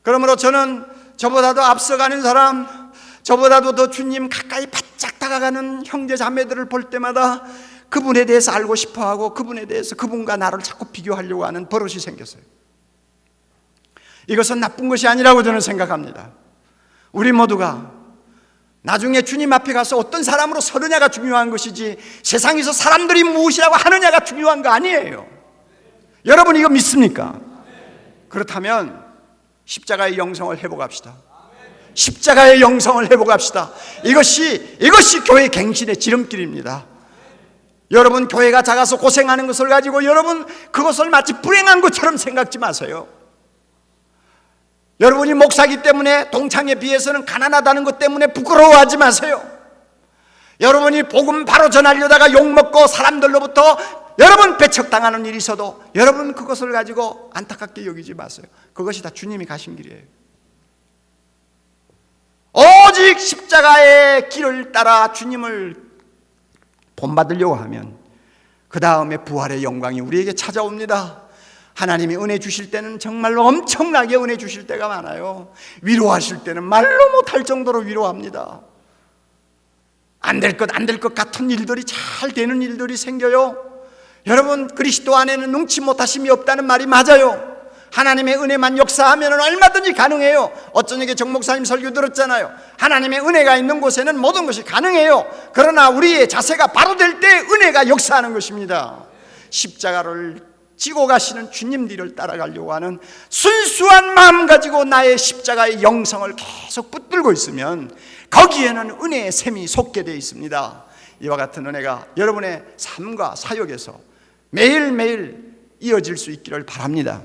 그러므로 저는 저보다도 앞서가는 사람, 저보다도 더 주님 가까이 바짝 다가가는 형제 자매들을 볼 때마다 그분에 대해서 알고 싶어하고 그분에 대해서 그분과 나를 자꾸 비교하려고 하는 버릇이 생겼어요. 이것은 나쁜 것이 아니라고 저는 생각합니다. 우리 모두가 나중에 주님 앞에 가서 어떤 사람으로 서느냐가 중요한 것이지 세상에서 사람들이 무엇이라고 하느냐가 중요한 거 아니에요. 여러분 이거 믿습니까? 그렇다면 십자가의 영성을 회복합시다. 십자가의 영성을 회복합시다. 이것이 교회 갱신의 지름길입니다. 여러분 교회가 작아서 고생하는 것을 가지고 여러분 그것을 마치 불행한 것처럼 생각지 마세요. 여러분이 목사기 때문에 동창에 비해서는 가난하다는 것 때문에 부끄러워하지 마세요. 여러분이 복음 바로 전하려다가 욕먹고 사람들로부터 여러분 배척당하는 일이 있어도 여러분 그것을 가지고 안타깝게 여기지 마세요. 그것이 다 주님이 가신 길이에요. 오직 십자가의 길을 따라 주님을 본받으려고 하면 그 다음에 부활의 영광이 우리에게 찾아옵니다. 하나님이 은혜 주실 때는 정말로 엄청나게 은혜 주실 때가 많아요. 위로하실 때는 말로 못할 정도로 위로합니다. 안 될 것 같은 일들이 잘 되는 일들이 생겨요. 여러분 그리스도 안에는 능치 못하심이 없다는 말이 맞아요. 하나님의 은혜만 역사하면 얼마든지 가능해요. 어쩌니게 정 목사님 설교 들었잖아요. 하나님의 은혜가 있는 곳에는 모든 것이 가능해요. 그러나 우리의 자세가 바로 될 때 은혜가 역사하는 것입니다. 십자가를 지고 가시는 주님 뒤를 따라가려고 하는 순수한 마음 가지고 나의 십자가의 영성을 계속 붙들고 있으면 거기에는 은혜의 샘이 솟게 되어 있습니다. 이와 같은 은혜가 여러분의 삶과 사역에서 매일매일 이어질 수 있기를 바랍니다.